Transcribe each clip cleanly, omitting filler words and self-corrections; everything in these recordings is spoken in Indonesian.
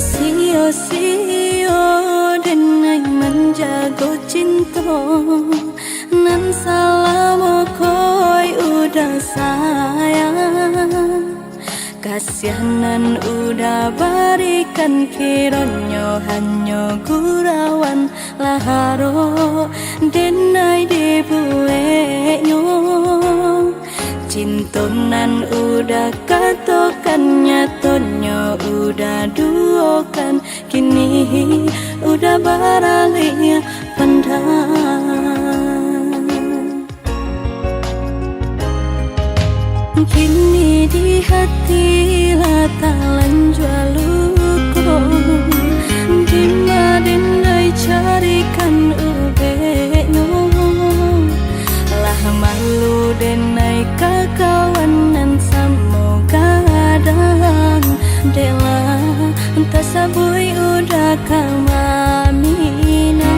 Sio-sio dengan menjaga cinta, nan salamu koi udah sayang, kasihanan udah berikan kironyo hanya gurawan laharo denai dibuenyo. Cintonan udah katokan nyatonya udah duokan, kini udah beralih pandang. Kini di hati latalan jualuko, dimadendai carikan ubeno, lah malu denai kakawanan semoga kadang dela entah sabui udah kamamina,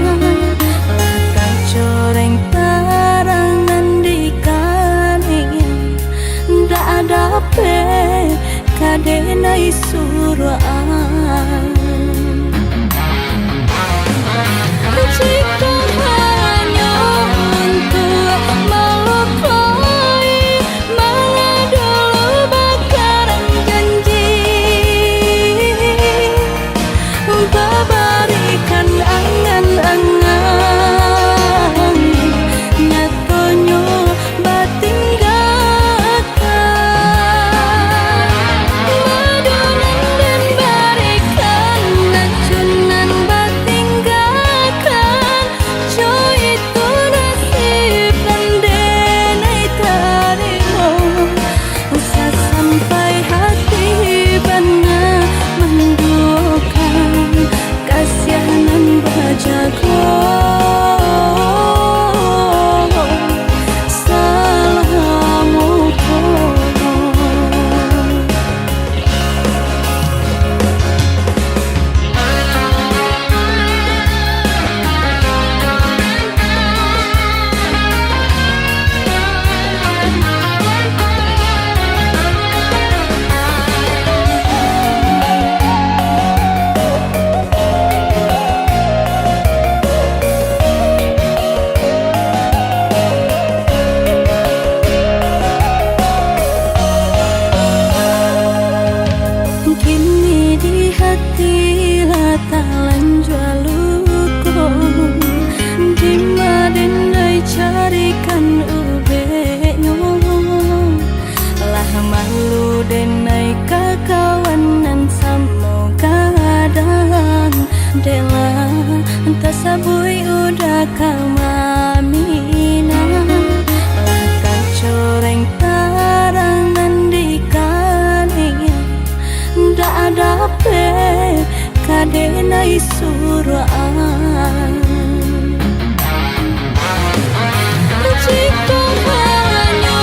lah kang coreng tarangan di kaning, ndak ada pe kadenai suruhan. Jika hanya untuk melukai, malah dulu bakaran janji, babarikan angan-angan, nyatonya batinggalkan, madonan dan barikan nacunan batinggalkan, coy itu nasib dan denai tarimo, usah sampai hati benar menduakan, kasihanan bajago salamu kini di hati latalan jualuko, dimadendai carikan ubeno, lah malu denai kakawanan semoga kadang dela entah sabui udah kamamina, lah kang coreng tarangan di kaning, ndak ada pe kadenai suruhan. Jika hanya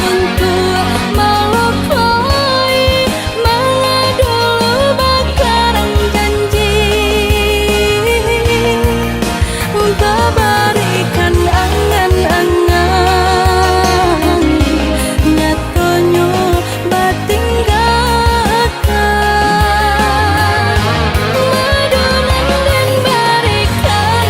untuk melukai, malah dulu bakaran janji, babarikan angan-angan, nyatonya batinggalkan, madonan dan barikan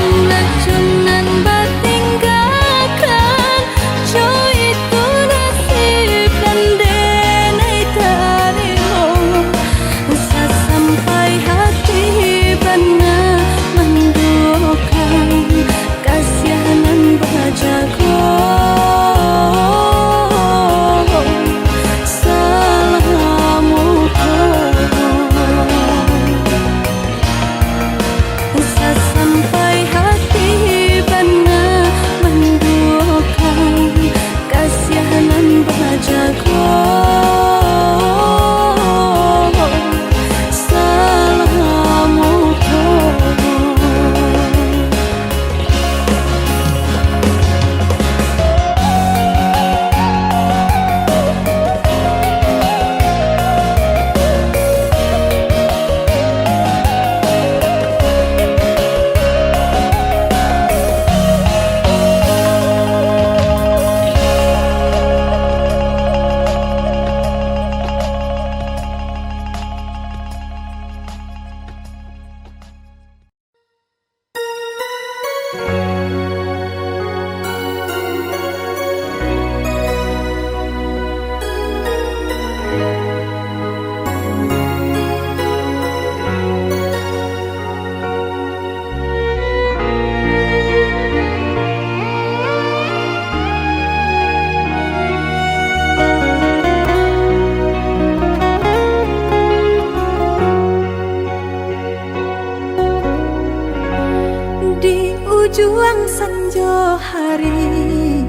juang sanjo hari,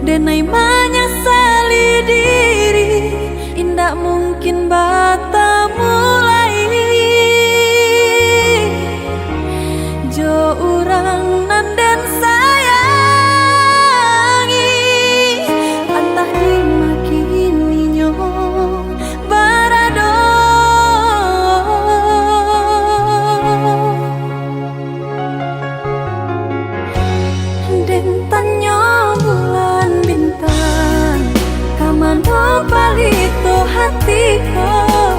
denai menyesali diri, indak mungkin bata mulai. Jo urang nan dan sayangi, antah dimakini nyo barado. Den tanyo bulan bintang, kamano palito hati ko.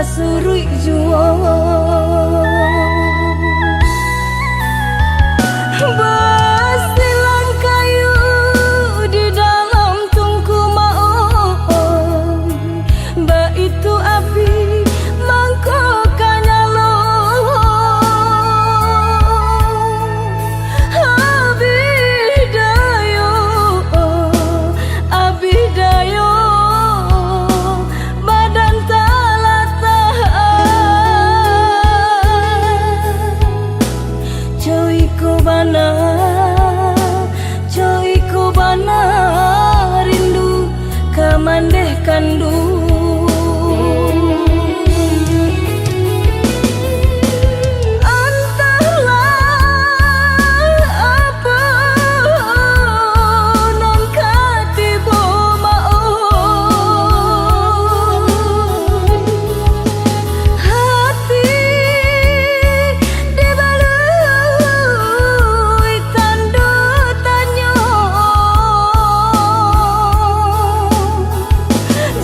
kasurui juo basilan kayu di dalam tungku maon ba itu api mangkok kanyalo abidayo badan talatah coiku bana rindu kamandeh kandu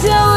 jauh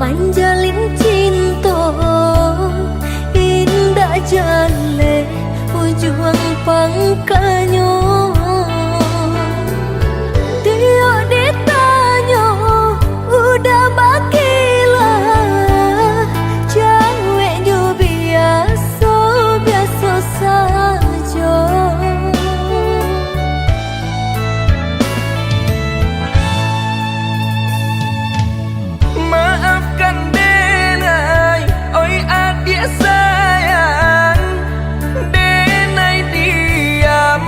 manjalin cinta indah jale ujung pangkanyo dia ditanya udah bakilah ceweknya biasa biasa saja. Maafkan Denai, oi adik sayang. Denai diam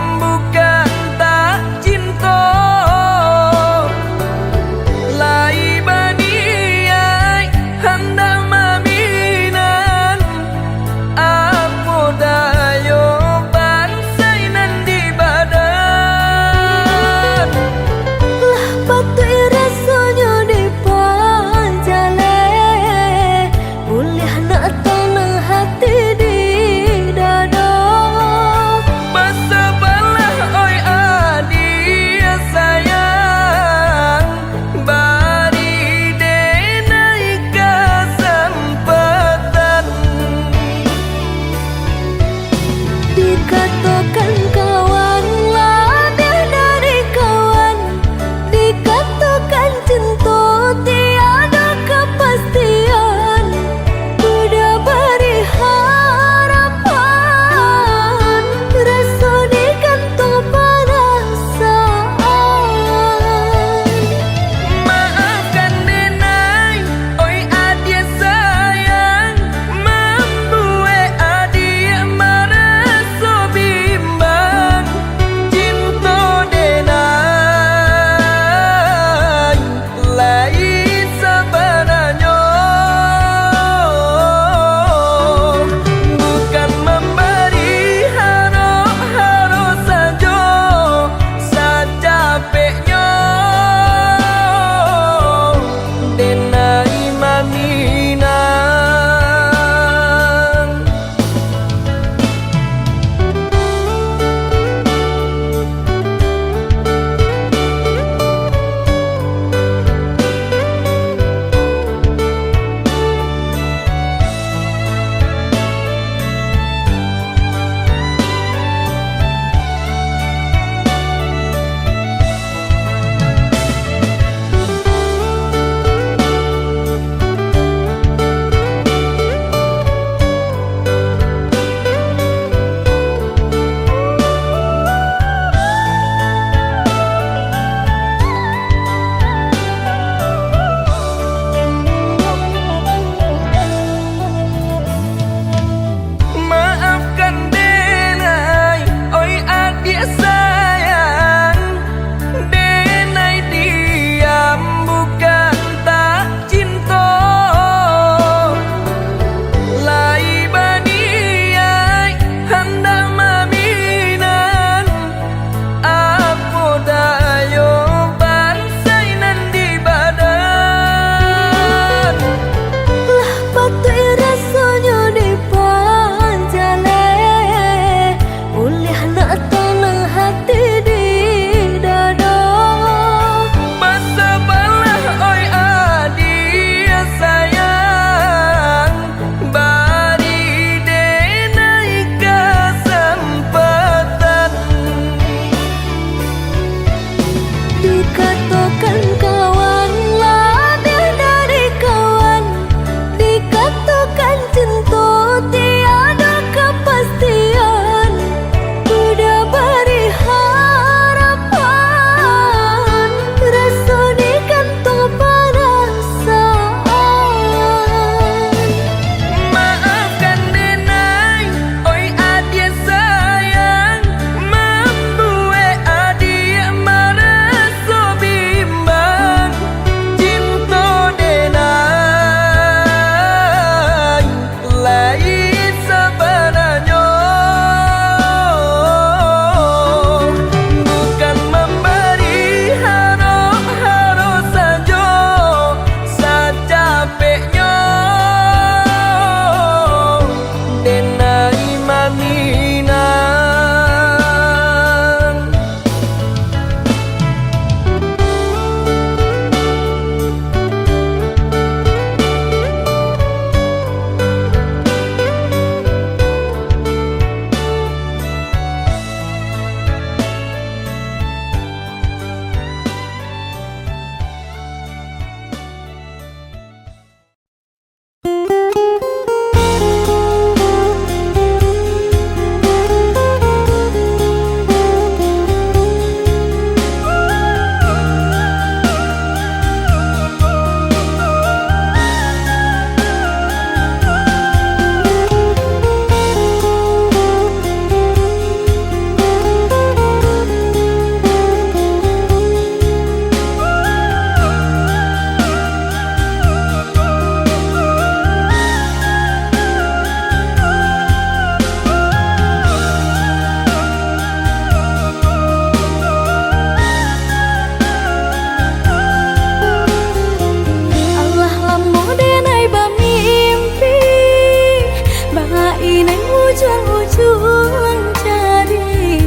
neng ujung-ujung jadi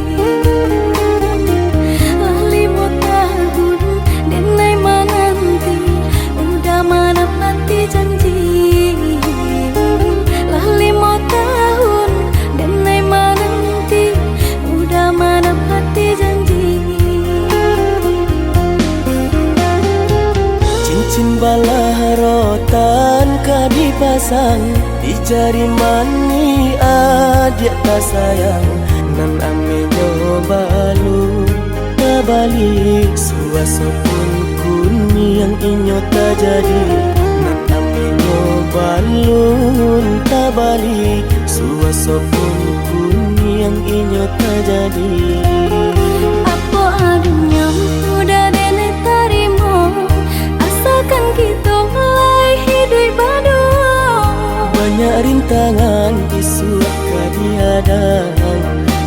lali mau tahun dan nai menanti udah menepati janji. Lali mau tahun dan nai menanti udah menepati janji. Cincin balah rotan ka dipasang di jari mani adik tak sayang nan ame nyobalu balik suasopun kuni yang inyo tak jadi nan ame nyobalu tak balik suasopun kuni yang inyo tak jadi. Apa adunya udah nenek tarimo asalkan kita mulai hidup baru. Banyak rintangan isu kadiadang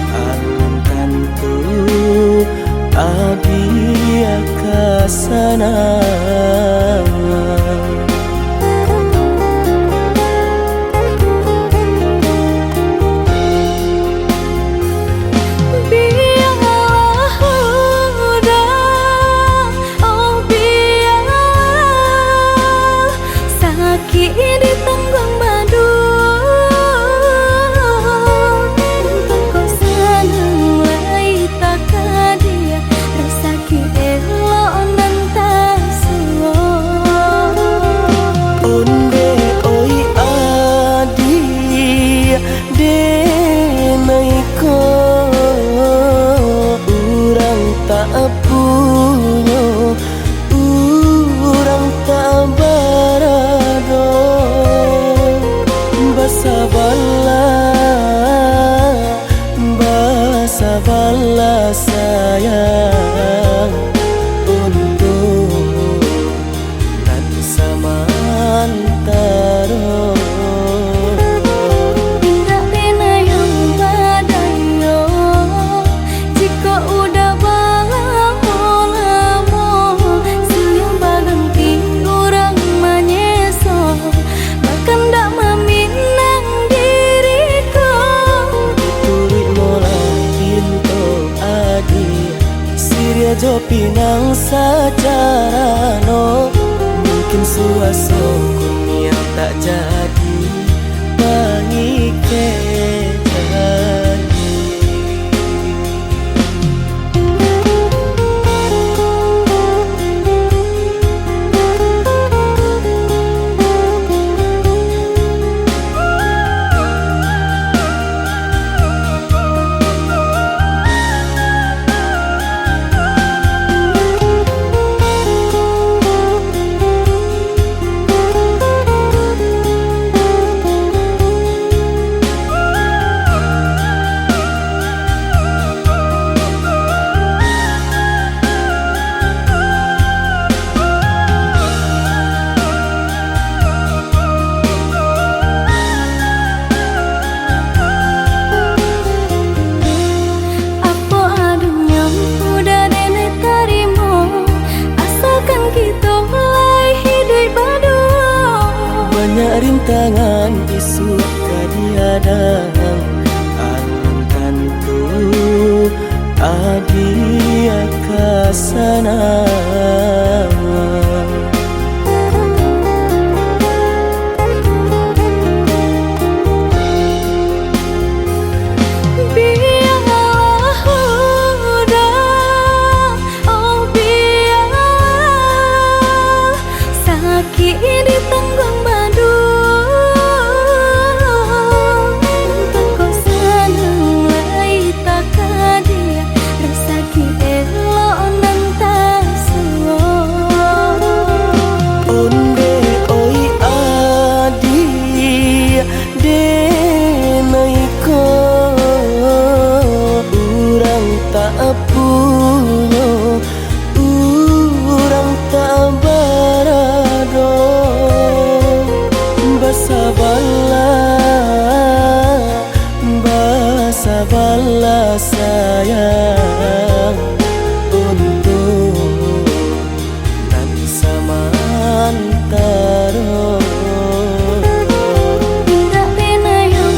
alun tantu abi akasana. Sabarlah sayang untuk dan samantara. Tidak pernah yang badayo jika udah lamo siang baganti orang menyeso bahkan tak meminang diriku. Ditulis mulai pintu adi Siria jo pinang secara no mungkin suaso kunia tak jadi pangike jadi. Banyak rintangan isu kadiadang alun tantu adi akasana. Sabarlah sayang untuk dan samantara. Tidak pernah yang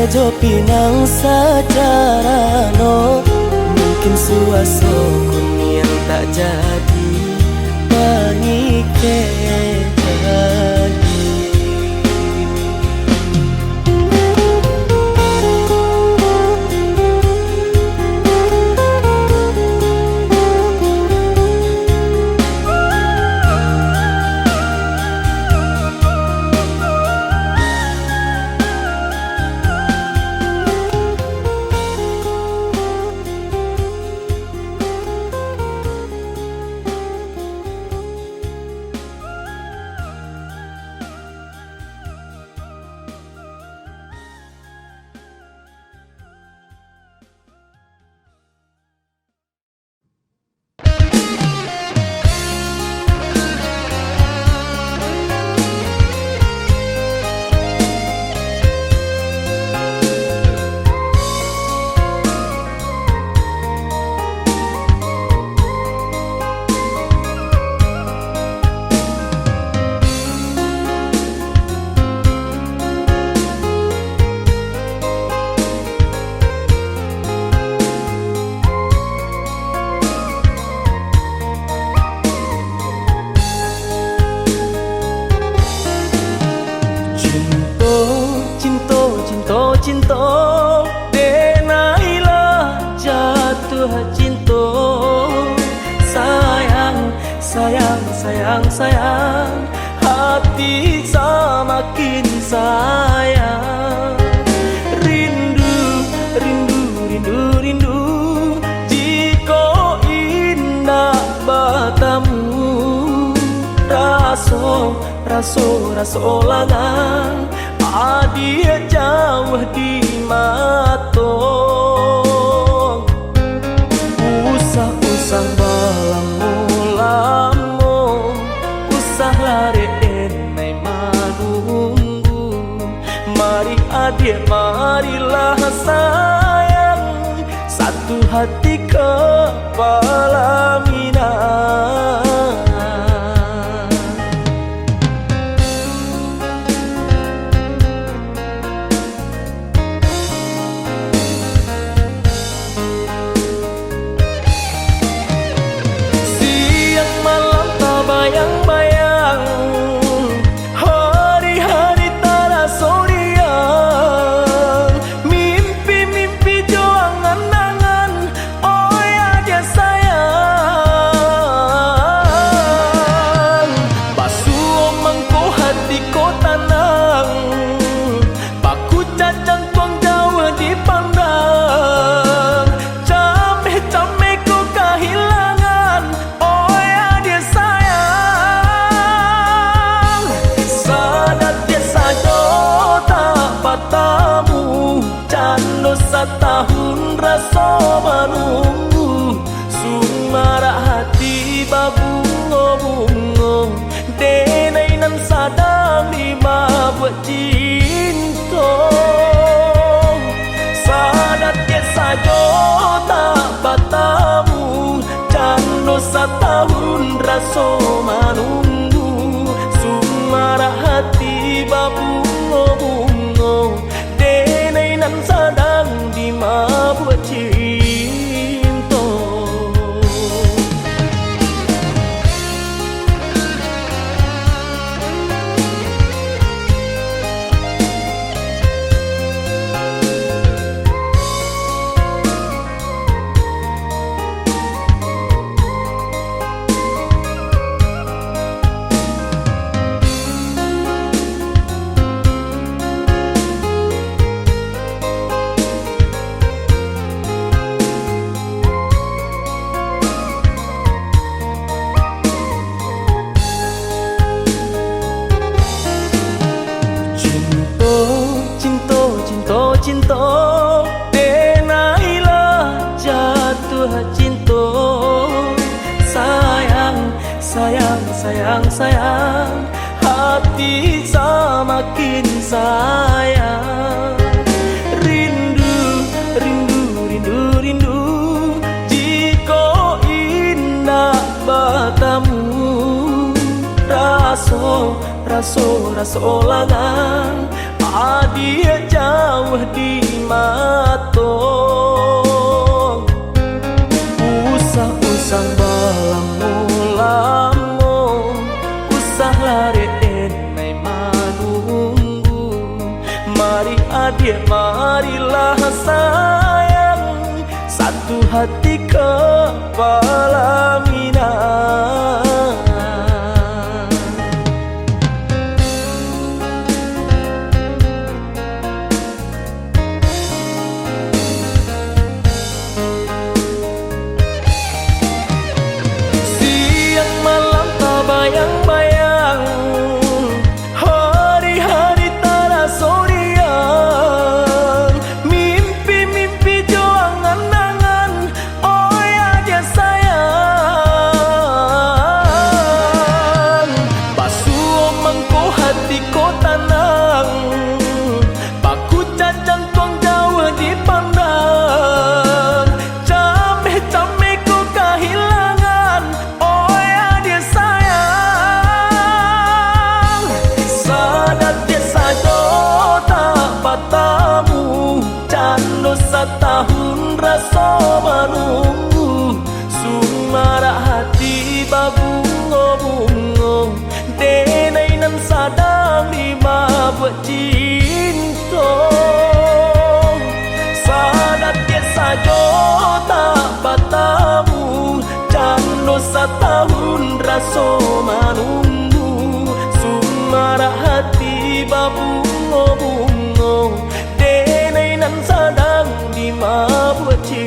Jo pinang secara no, mungkin suaso kun yang tak jadi pangike lagi. Cinta denailah jatuh cinta. Sayang, sayang, sayang, sayang, hati semakin sayang. Rindu, rindu, rindu, rindu, jika indah bertemu. Raso, raso, raso langang dia jauh di matong. Usah-usah balamu-lamu, usah lari enai manunggu. Mari adik, marilah sayang, satu hati kepala minang. Bayang-bayang hari-hari terasa riang, mimpi-mimpi jo angan-angan, oh ya dia sayang. Basuh mangko hati ko tanang, baku cacang tuang jauh dipandang. Cameh-cameh ko kehilangan, oh ya dia sayang. Tamu cando setahun rasa menunggu, sumara hati babungo-bungo, denai nan sadang lima buat cinta. Sadat ke sajo tak bertamu, cando setahun rasa menunggu, sumara hati babungo-bungo, denai nan sadang di mabuk cinta. Cinta denailah jatuh cinta. Sayang, sayang, sayang, sayang, hati semakin sayang. Rindu, rindu, rindu, rindu, jika indah bertemu. Raso, raso, raso langang adia jauh di matong. Usah balang mulamo, usah lari enai manunggu. Mari adik, marilah sayang, satu hati kepala minang. Bayang-bayang hari-hari terasa riang, mimpi-mimpi juang angan-angan, oh ya dia sayang. Basuh mengko hati ko tenang, baku jajan tuang jauh dipandang. Cameh-cameh ko kehilangan, oh ya dia sayang. Sadat dia saja tak patamu, cando setahun rasa menunggu. Sumara hati babungo-bungo, denai nan sadang lima buat cinta. Sadat dia saja tak patamu, cando setahun rasa menunggu. Sumara hati babungo-bungo, denai nan sadang lima buat cinta.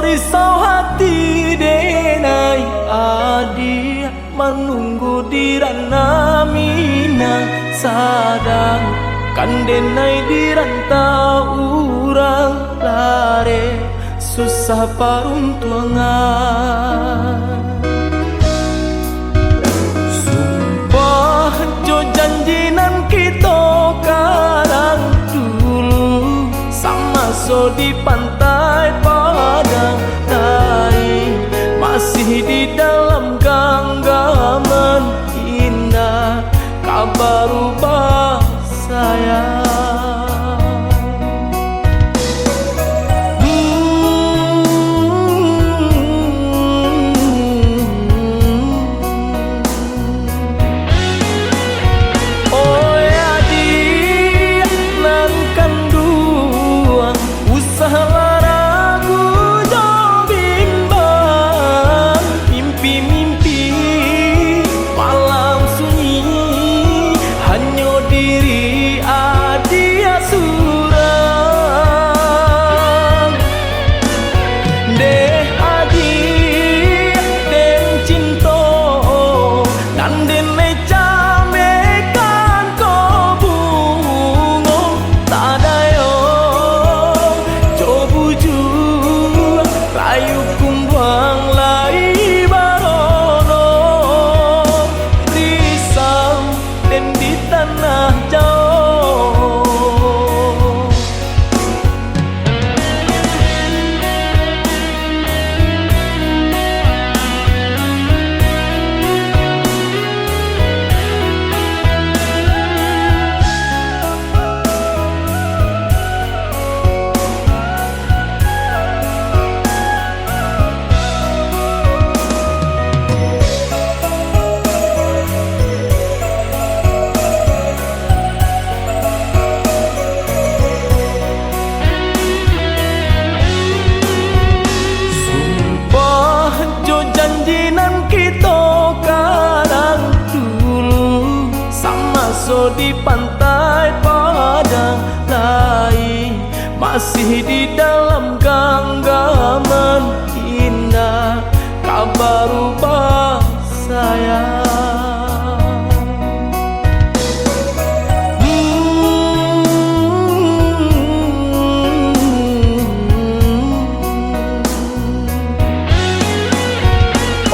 Risau hati denai adia menunggu di rana mina. Sadang kan denai di rantau urang lare, susah paruntuangan. Sumpah jo janjinan kita karang dulu, sama so di pantai padang tarik, masih di dalam genggaman indah kabar rubah sayang. Oh ya dia nan kanduang, usaha masih di dalam genggaman indah, kabar rubah sayang.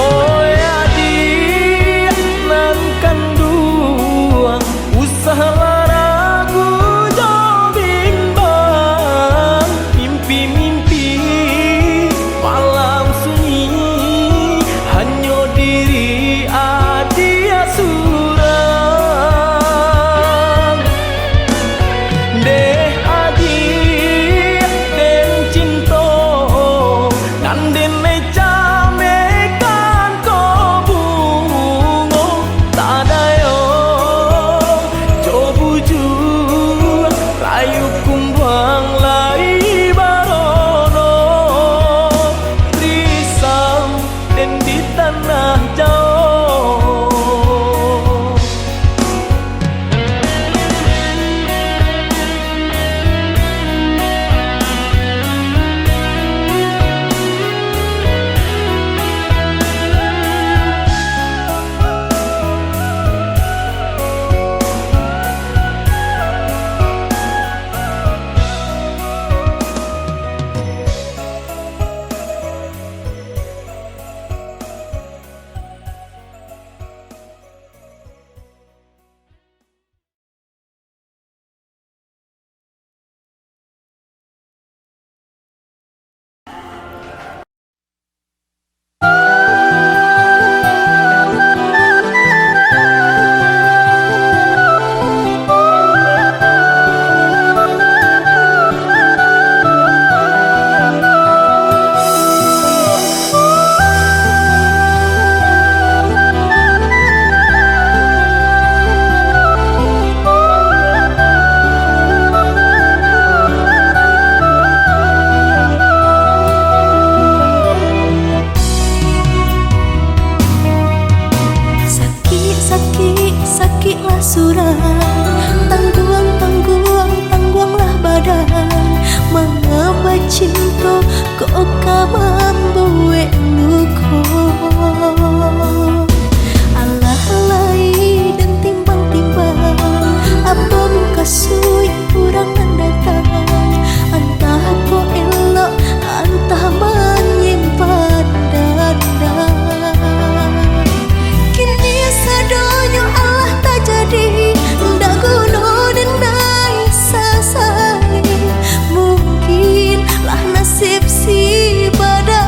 Oh ya dia nan kanduang usaha ragu jauh bimbang, mimpi-mimpi malam sunyi hanya diri adia surang. Deh adia den cinta dan den mecamekan ko bungo tak dayo cobu jua rayu kumbuang lai barono risam den di tanah jauh. Sakitlah surang, tangguanglah badan, mengapa cinta kok membuat luka. Alah alai dan timbang-timbang, apa muka sui kurang datang, entah kok elok, entah menyimpan dada. Kini sadonyo Allah tak jadi, ndak guna denai sasali. Mungkin lah nasib si badan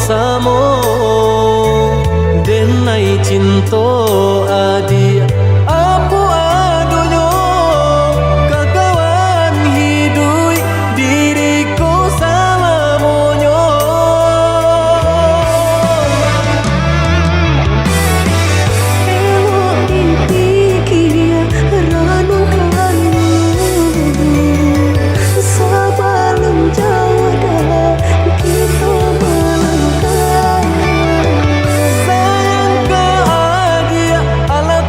samo denai cinta adia apu adunyo kakawan hidui diriku salamonyo Elok dipikir ranu kalimu sebelum jauh dah kita melangkah. sayang ke adia ala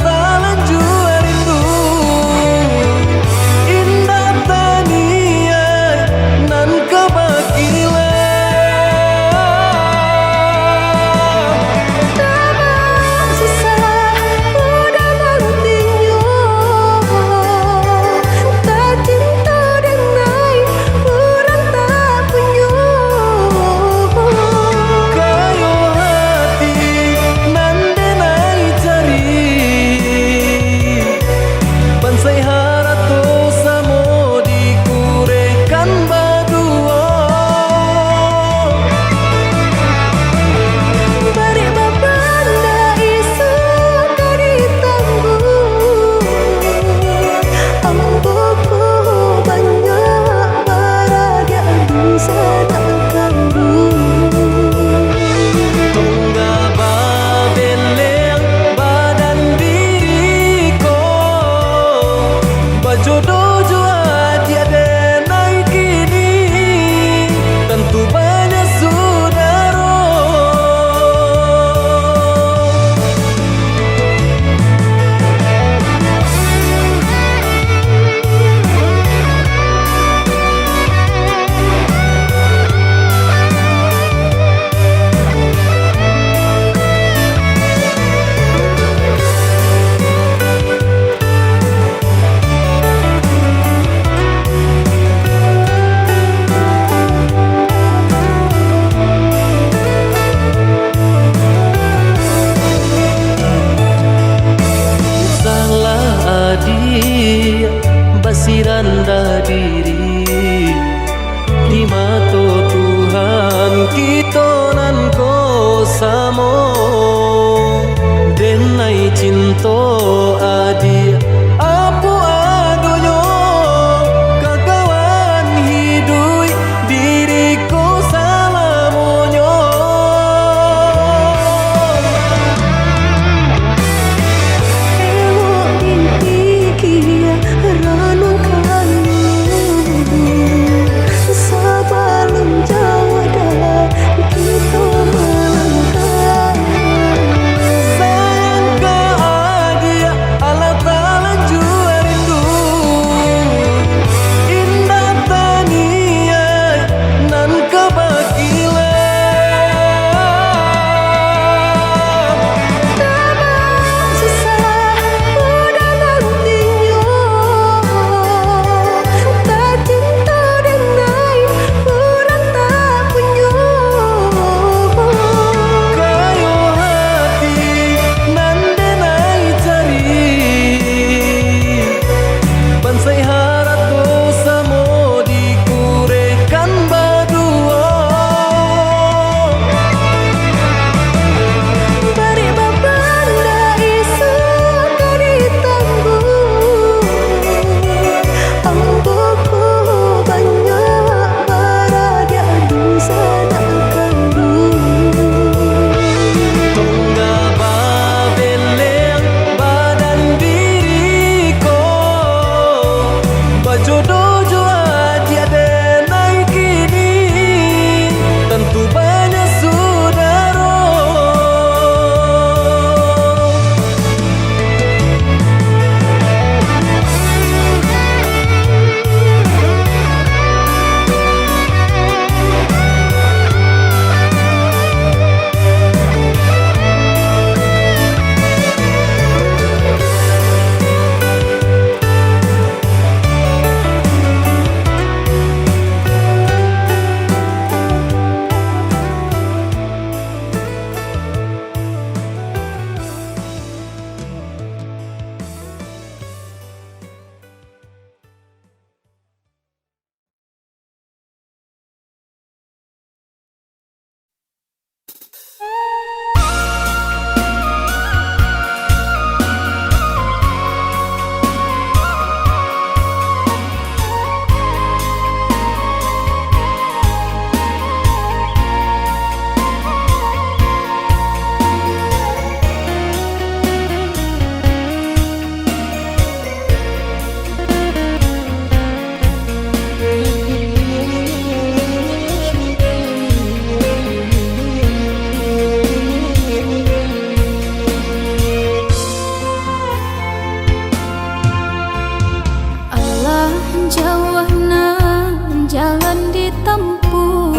ditempuh.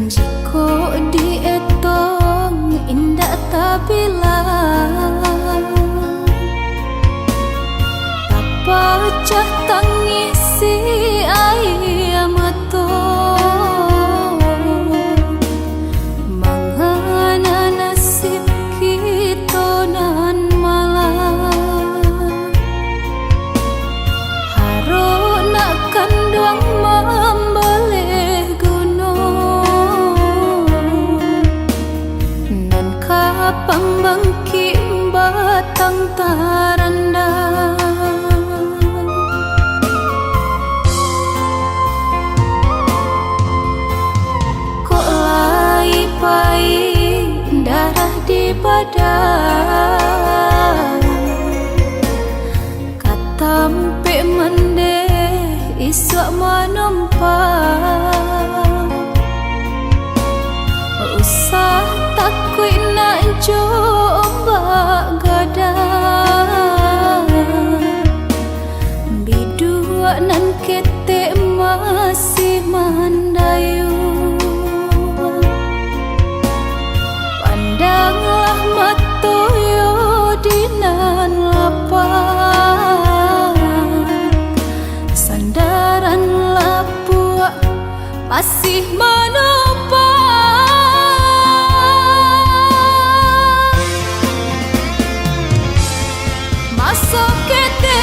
Jika dietong indah tak bilang, tak pacah tangisi air mata. Mangana nasib kita nan malang, harus nak kandang membelih gunung, nan kapang bangki batang tarandang. Kok lai pai darah di badan, katampe mendeh isok menumpang. Usah takut nak coba gadang, bidua nan ketek masih mandayu. Pandanglah mata yo dinan lapang, sandaran lapuk masih menopang. Masuk kete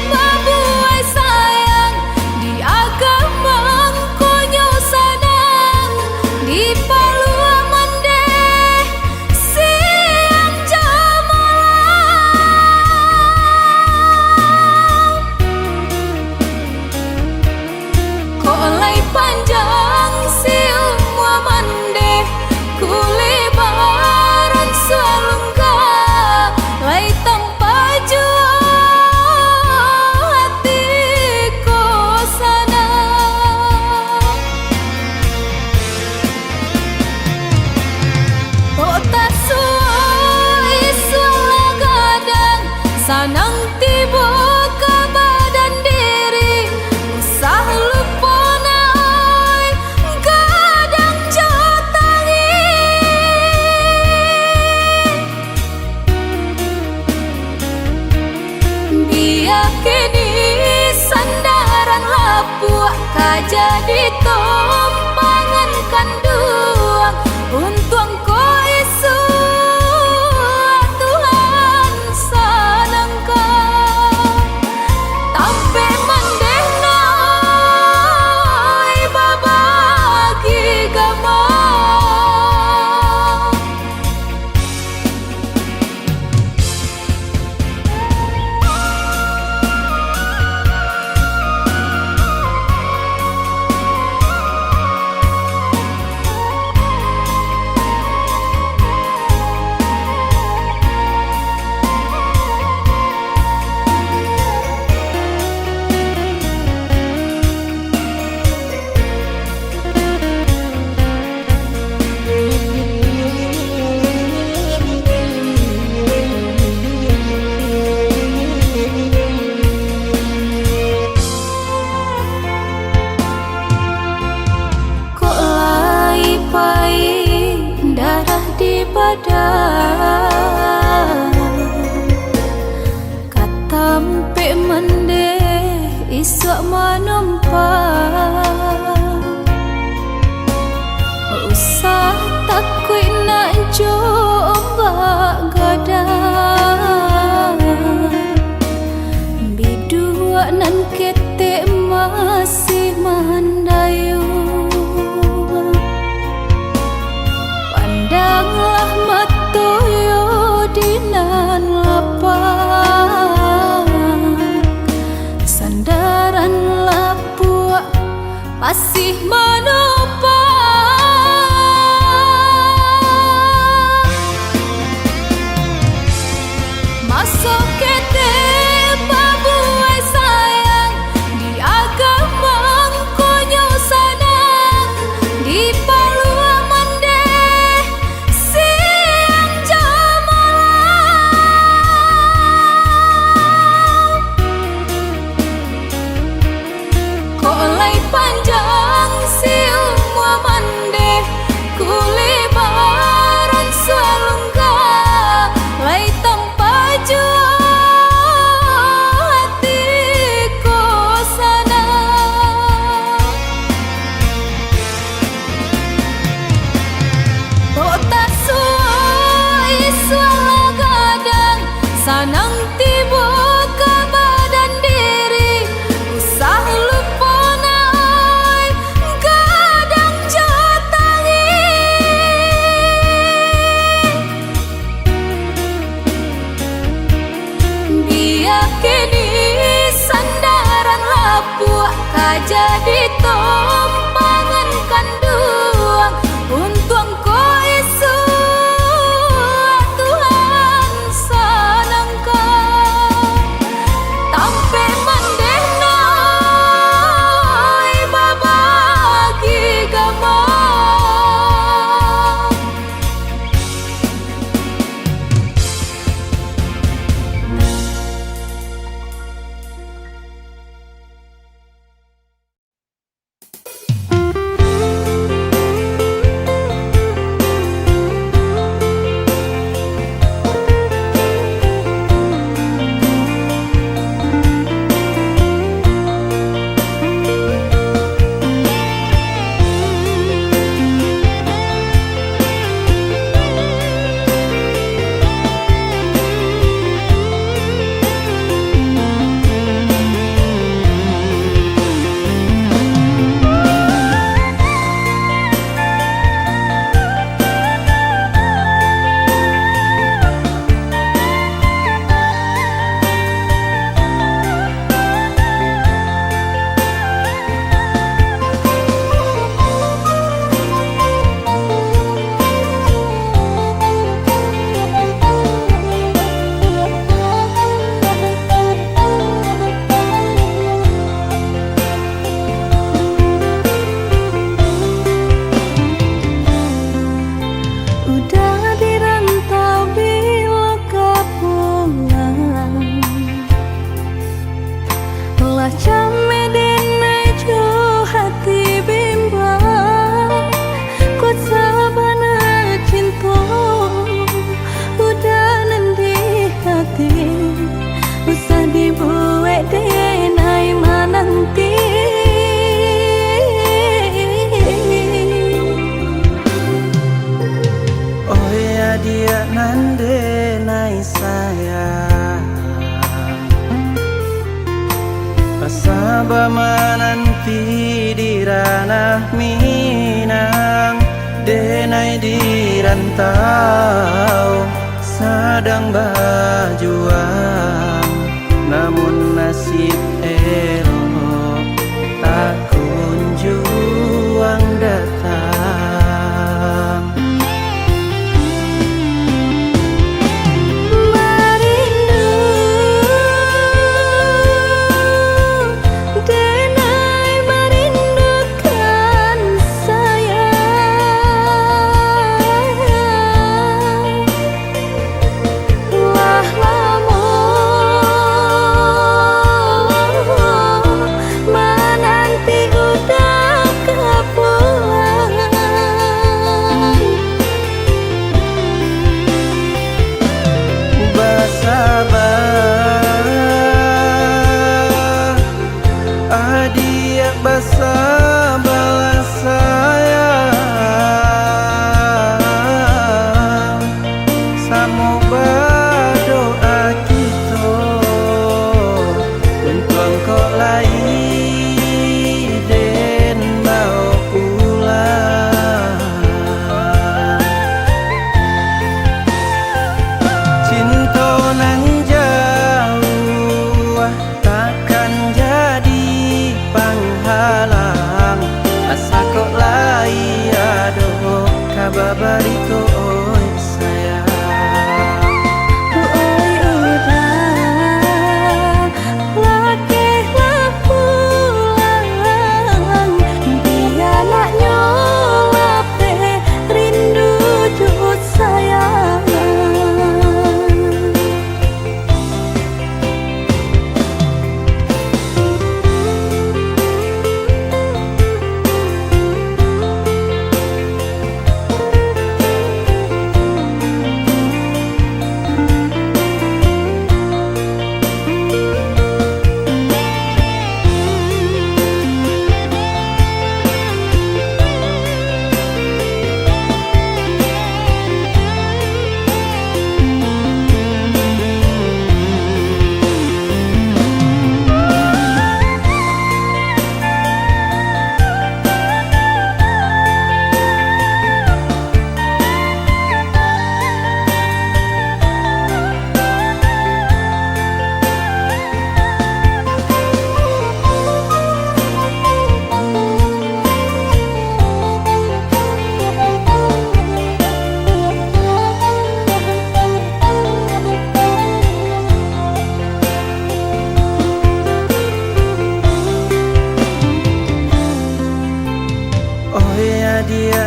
babuai sayang, di agama konyo sanang, di palua mendeh siang jamalang. Kok lai panjang si umwa mendeh, kulibaran salungga, lai tanpa jua hatiku sana. Kok tak suai suara gadang, sanang tiba ke badan diri, usah lupa naik gadang jotangi. Biar kini sandaran lapuk kajadi tompangan kanduang, untung ko isu Tuhan sanangka. Tampe mendeh noi babagi gama. Kok lai pai darah di badan, katampe mendeh isok menumpang. Usah takut nak coba gadang, bidua nan ketek masih mandayu. Pandanglah mata yo dinan lapang, sandaran lapuk masih menopang. Masuk kete babuai sayang, di agama konyo sanang, di palua mendeh siang jamalang. jadi tumpangan kanduang untung ko isu Tuhan sanangka tampe mandena babagi gama Pasaba mananti di ranah Minang, denai di rantau sedang berjuang, namun nasib elok tak kunjung datang. Takkan jadi penghalang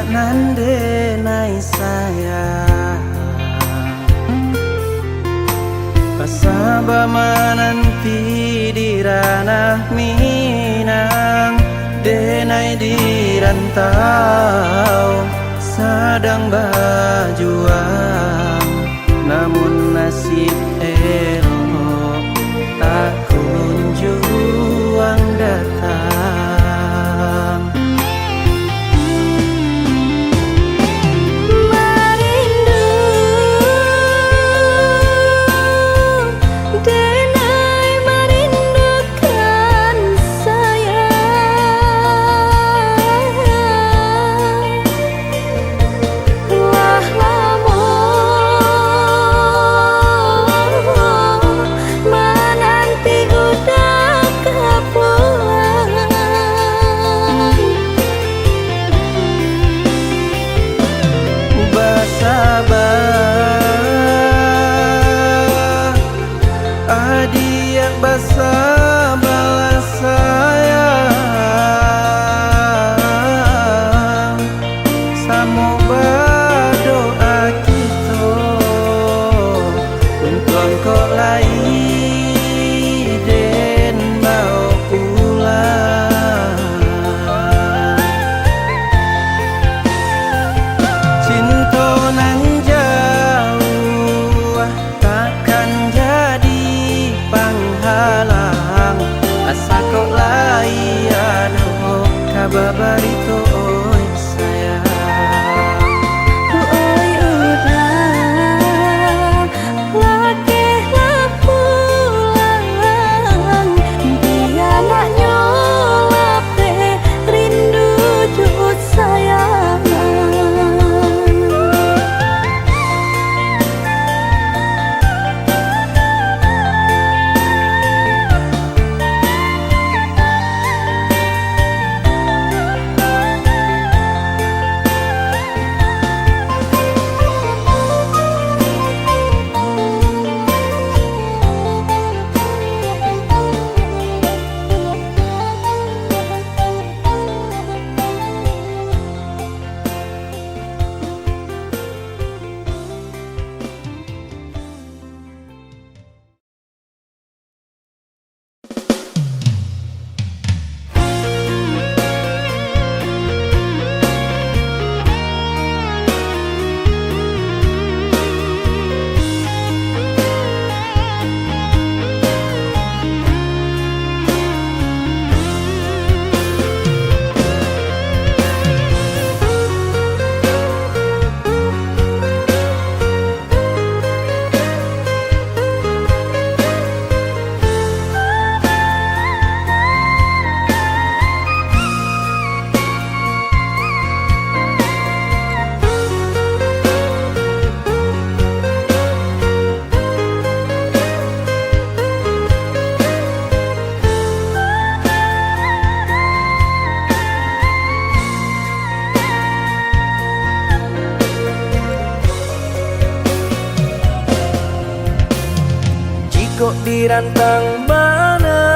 nande nai sayang pasaba menanti di ranah Minang denai di rantau sedang berjuang namun nasib elok tak kunjung datang. Merindu denai merindukan sayang lah lama menanti udah kepulang Basabah adiak basabalah sayang samo berdoa kita untuk engkau lai den mau pulang cinta nan jauh takkan jadi penghalang asa kau lai aduh kabar barito oi sayang oi udah lagi lah pulang dia nak nyolap rindu jut sayang. Kok dirantang mana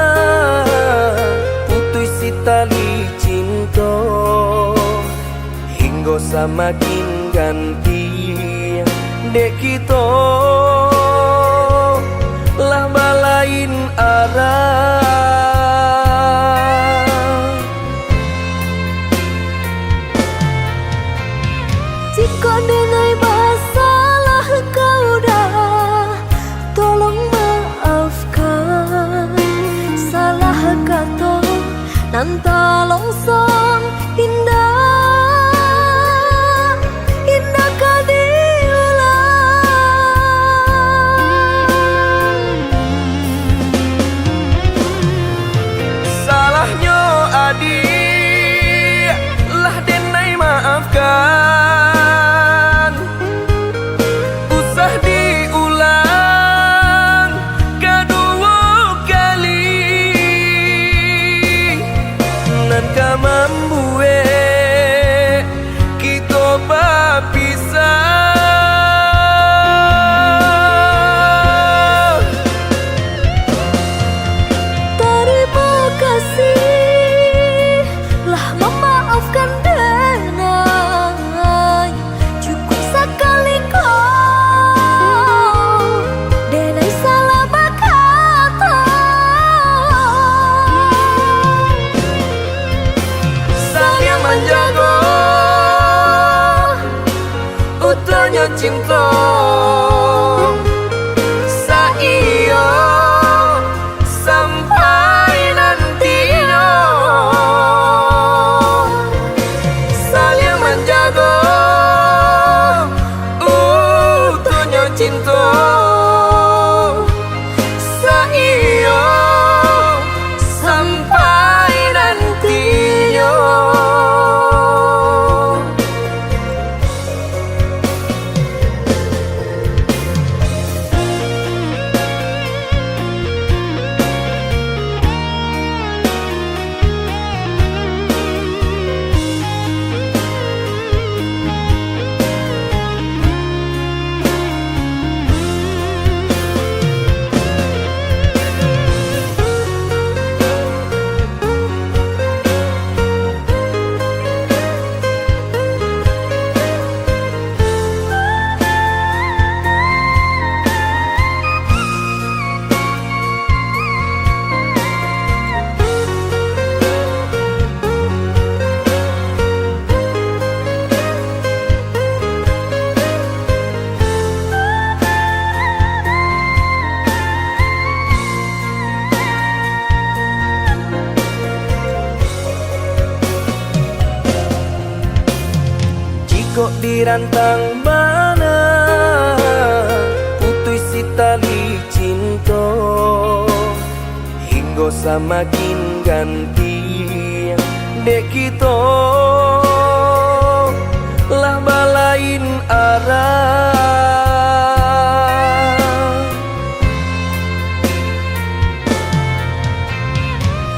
putus si tali cinta hingga semakin ganti dek kita lah balain arah Jika denai masalah kau dah tolong maafkan salah kata nan tolong song indah indah kau diulang salahnya adik lah denai maafkan usah diulang kedua kali nan kamambue kita berpisah. Terima kasih lah memaafkan denai Utuhnya cinta Saiyo sampai nantinya saling menjaga utuhnya cinta Saiyo sampai nantinya. Kok dirantang mana putus si tali cinta hingga semakin ganti dek kita lah balain arah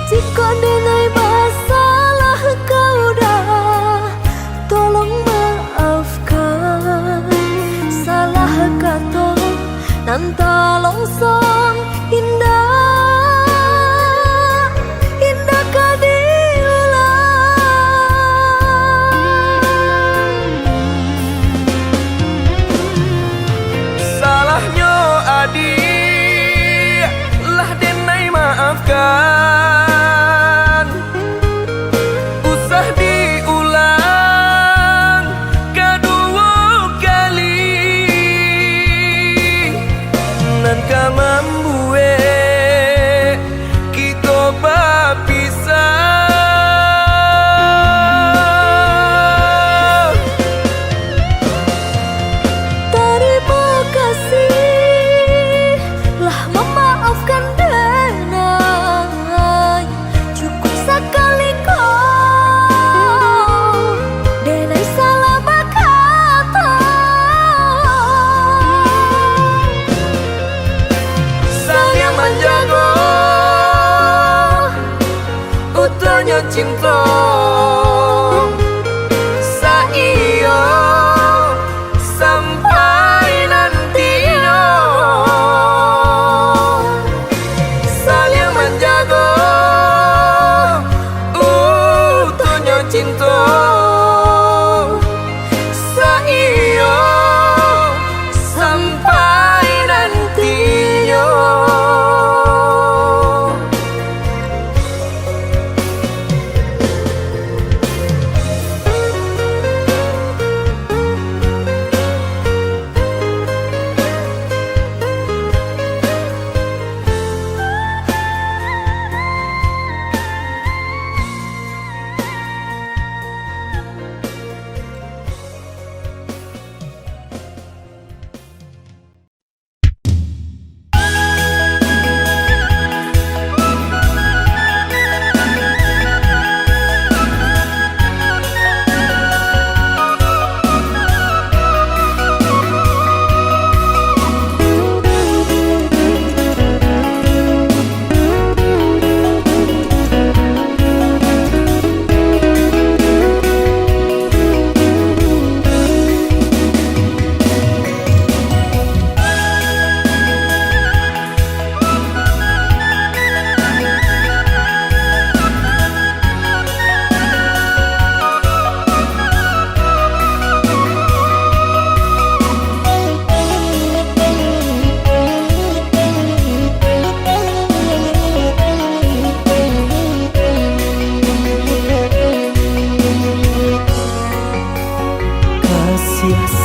Jika denai masalah kau dah tolong maafkan salah kata nan longsong indah indah kadiulang salahnya adik lah denai maafkan usah diulang kedua kali nan kamambue kita berpisah. Terima kasih lah memaafkan denai cukup sekali kau denai salah berkata Saling menjaga utuhnya cinta Saiyo sampai nantinya saling menjaga utuhnya cinta Saiyo sampai nantinya.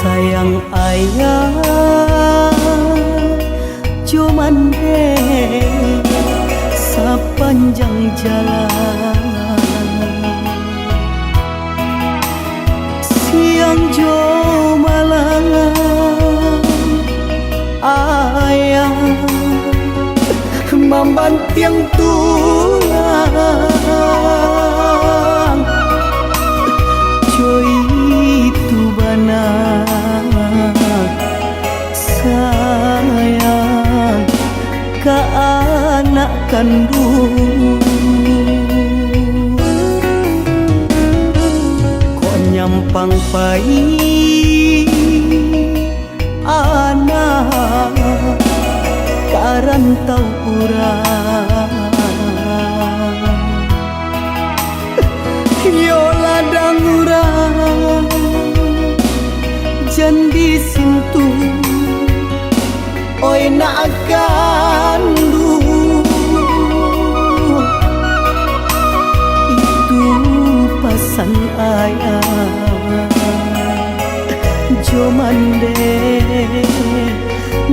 sayang ayah cuman sepanjang jalan siang jo malam ayah membanting tulang joy itu banyak sayang ke anak kandung kok nyampang pai anak karantau urang yo ladang urang jandi sintu oi na gandu itu pasan ayah jomande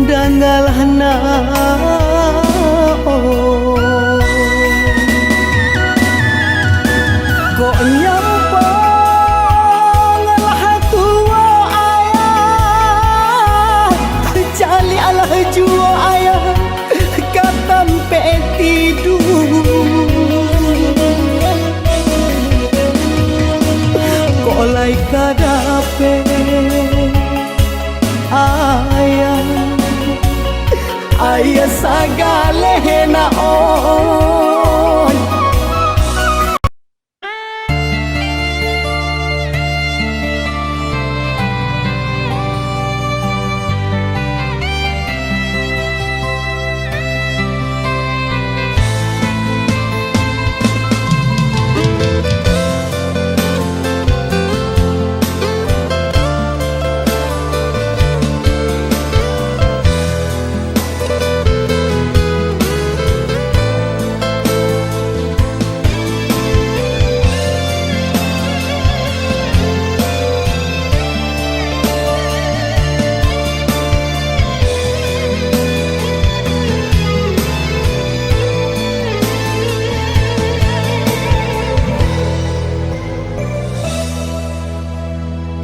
dangalana kok nyampang lah tua ayah jali alah jua ayah katam pe tidur kok lai kadape ayah sagale naon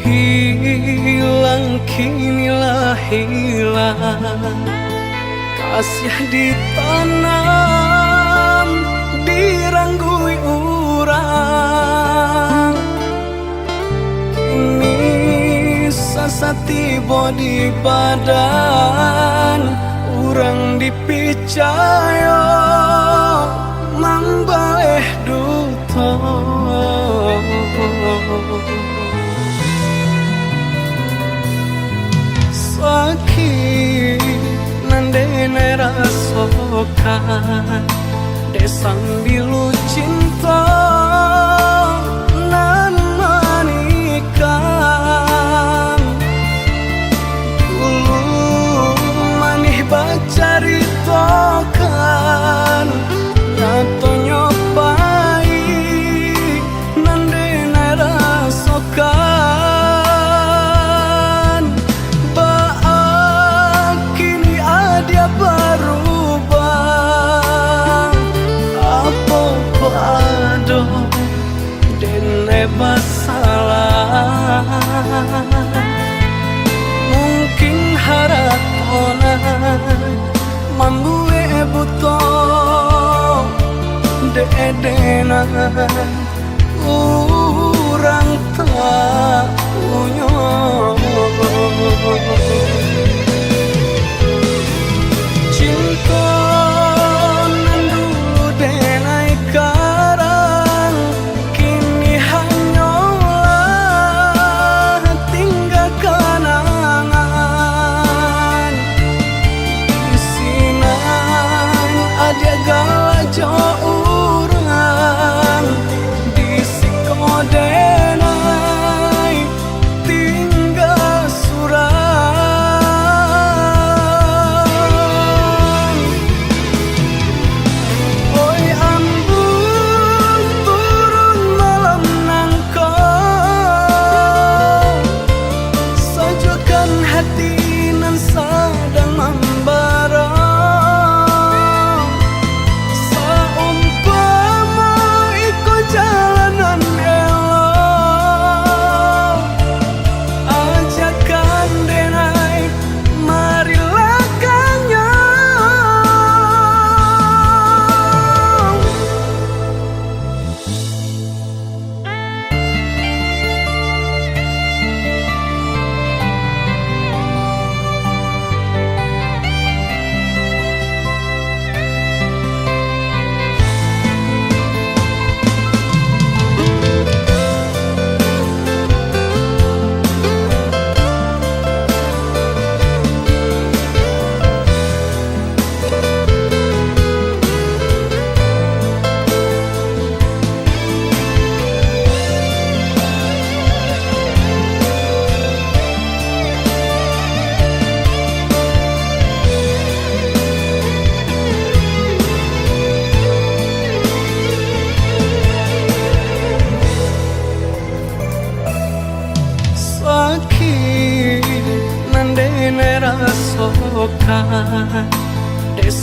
hilang kinilah hilang kasih ditanam diranggui urang kini sasati bodi badan urang dipicaya mambaleh duto sakit nandene rasokan desang bilu cinta nan manikang dulu manih bacaritokan nyato nyopai nandene rasokan kini ada berubah apa ado dene masalah mungkin haratona mambue buto dedena urang tak unyo cinta nan dulu denai karang kini hanyalah tinggal kenangan isinan ada galajo urang di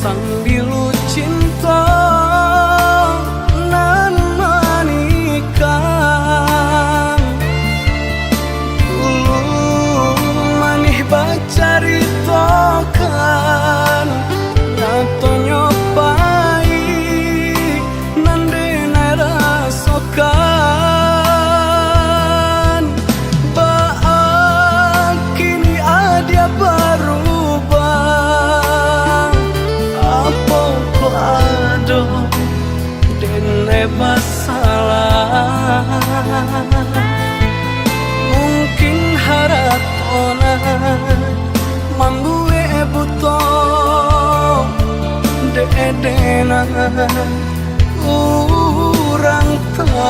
sambil cinta nan manikang manih bacaritokan nyatonyo pai nandena rasokan baak kini ada berubah apa ado dene masalah mungkin haratona manggue buto de edena urang tahu